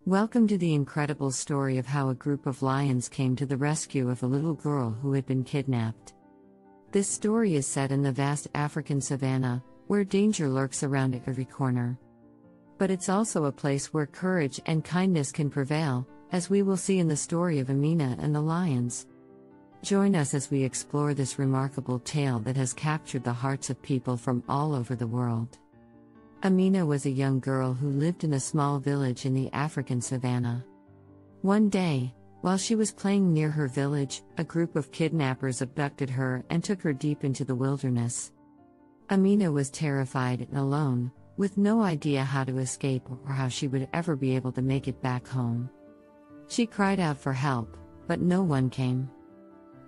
Welcome to the incredible story of how a group of lions came to the rescue of a little girl who had been kidnapped. This story is set in the vast African savanna, where danger lurks around every corner. But it's also a place where courage and kindness can prevail, as we will see in the story of Amina and the lions. Join us as we explore this remarkable tale that has captured the hearts of people from all over the world. Amina was a young girl who lived in a small village in the African savanna. One day, while she was playing near her village, a group of kidnappers abducted her and took her deep into the wilderness. Amina was terrified and alone, with no idea how to escape or how she would ever be able to make it back home. She cried out for help, but no one came.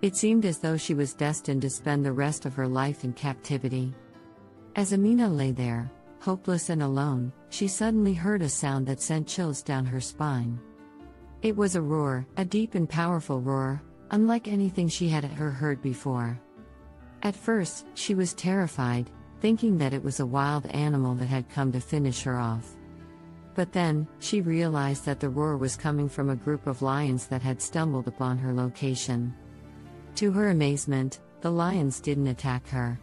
It seemed as though she was destined to spend the rest of her life in captivity. As Amina lay there, hopeless and alone, she suddenly heard a sound that sent chills down her spine. It was a roar, a deep and powerful roar, unlike anything she had ever heard before. At first, she was terrified, thinking that it was a wild animal that had come to finish her off. But then, she realized that the roar was coming from a group of lions that had stumbled upon her location. To her amazement, the lions didn't attack her.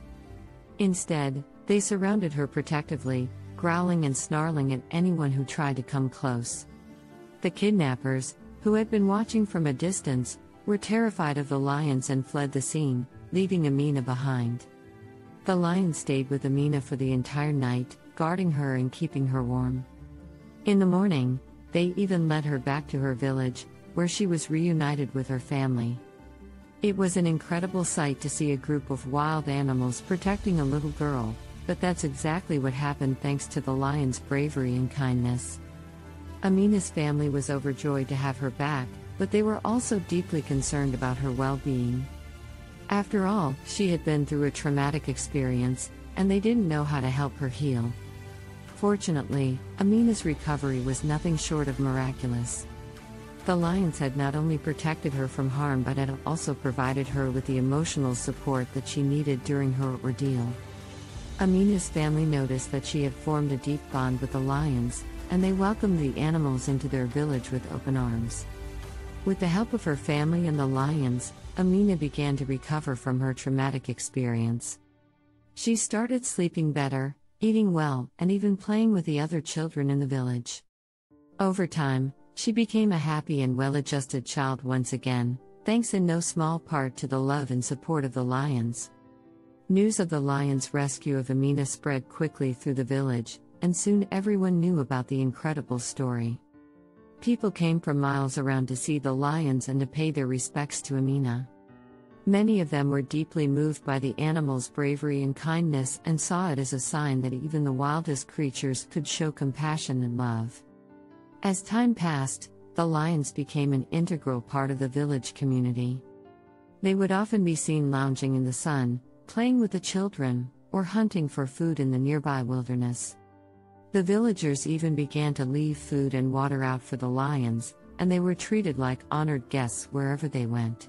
Instead, they surrounded her protectively, growling and snarling at anyone who tried to come close. The kidnappers, who had been watching from a distance, were terrified of the lions and fled the scene, leaving Amina behind. The lions stayed with Amina for the entire night, guarding her and keeping her warm. In the morning, they even led her back to her village, where she was reunited with her family. It was an incredible sight to see a group of wild animals protecting a little girl, but that's exactly what happened thanks to the lions' bravery and kindness. Amina's family was overjoyed to have her back, but they were also deeply concerned about her well-being. After all, she had been through a traumatic experience, and they didn't know how to help her heal. Fortunately, Amina's recovery was nothing short of miraculous. The lions had not only protected her from harm but had also provided her with the emotional support that she needed during her ordeal. Amina's family noticed that she had formed a deep bond with the lions, and they welcomed the animals into their village with open arms. With the help of her family and the lions, Amina began to recover from her traumatic experience. She started sleeping better, eating well, and even playing with the other children in the village. Over time, she became a happy and well-adjusted child once again, thanks in no small part to the love and support of the lions. News of the lions' rescue of Amina spread quickly through the village, and soon everyone knew about the incredible story. People came from miles around to see the lions and to pay their respects to Amina. Many of them were deeply moved by the animals' bravery and kindness and saw it as a sign that even the wildest creatures could show compassion and love. As time passed, the lions became an integral part of the village community. They would often be seen lounging in the sun, playing with the children, or hunting for food in the nearby wilderness. The villagers even began to leave food and water out for the lions, and they were treated like honored guests wherever they went.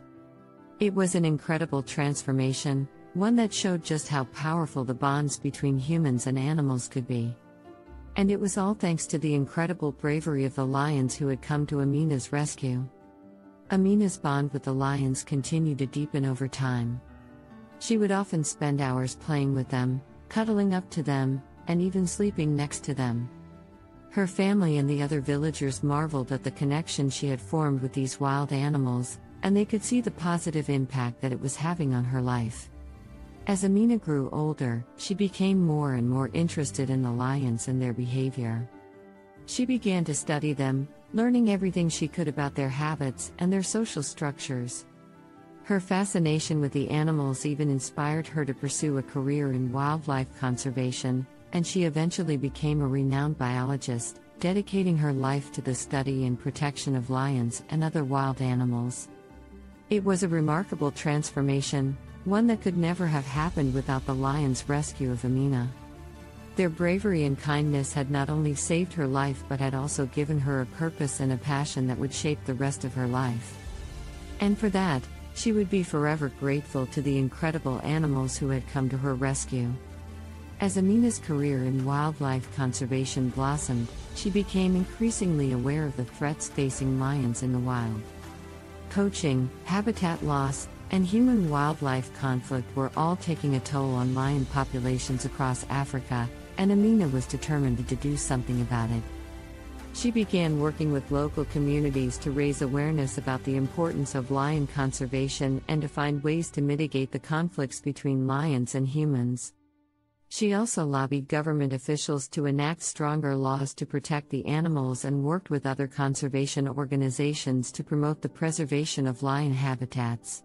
It was an incredible transformation, one that showed just how powerful the bonds between humans and animals could be. And it was all thanks to the incredible bravery of the lions who had come to Amina's rescue. Amina's bond with the lions continued to deepen over time. She would often spend hours playing with them, cuddling up to them, and even sleeping next to them. Her family and the other villagers marveled at the connection she had formed with these wild animals, and they could see the positive impact that it was having on her life. As Amina grew older, she became more and more interested in the lions and their behavior. She began to study them, learning everything she could about their habits and their social structures. Her fascination with the animals even inspired her to pursue a career in wildlife conservation, and she eventually became a renowned biologist, dedicating her life to the study and protection of lions and other wild animals. It was a remarkable transformation, one that could never have happened without the lions' rescue of Amina. Their bravery and kindness had not only saved her life but had also given her a purpose and a passion that would shape the rest of her life. And for that, she would be forever grateful to the incredible animals who had come to her rescue. As Amina's career in wildlife conservation blossomed, she became increasingly aware of the threats facing lions in the wild. Poaching, habitat loss, and human-wildlife conflict were all taking a toll on lion populations across Africa, and Amina was determined to do something about it. She began working with local communities to raise awareness about the importance of lion conservation and to find ways to mitigate the conflicts between lions and humans. She also lobbied government officials to enact stronger laws to protect the animals and worked with other conservation organizations to promote the preservation of lion habitats.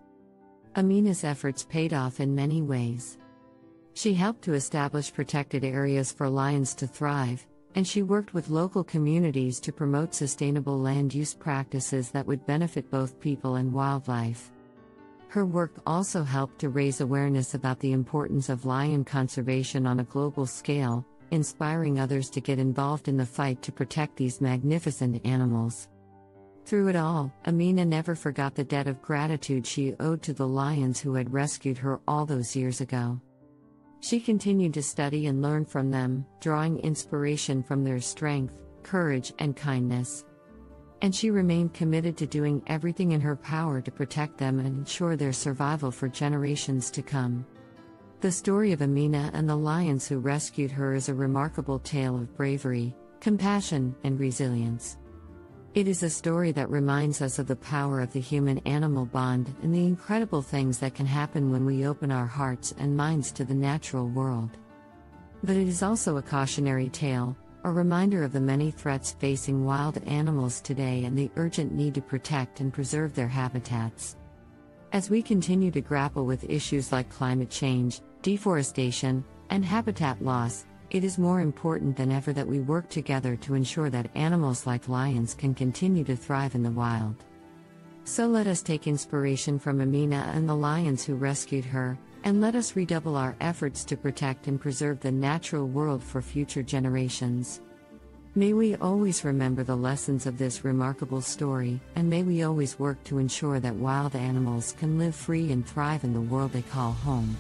Amina's efforts paid off in many ways. She helped to establish protected areas for lions to thrive, and she worked with local communities to promote sustainable land use practices that would benefit both people and wildlife. Her work also helped to raise awareness about the importance of lion conservation on a global scale, inspiring others to get involved in the fight to protect these magnificent animals. Through it all, Amina never forgot the debt of gratitude she owed to the lions who had rescued her all those years ago. She continued to study and learn from them, drawing inspiration from their strength, courage, and kindness. And she remained committed to doing everything in her power to protect them and ensure their survival for generations to come. The story of Amina and the lions who rescued her is a remarkable tale of bravery, compassion, and resilience. It is a story that reminds us of the power of the human-animal bond and the incredible things that can happen when we open our hearts and minds to the natural world. But it is also a cautionary tale, a reminder of the many threats facing wild animals today and the urgent need to protect and preserve their habitats. As we continue to grapple with issues like climate change, deforestation, and habitat loss, it is more important than ever that we work together to ensure that animals like lions can continue to thrive in the wild. So let us take inspiration from Amina and the lions who rescued her, and let us redouble our efforts to protect and preserve the natural world for future generations. May we always remember the lessons of this remarkable story, and may we always work to ensure that wild animals can live free and thrive in the world they call home.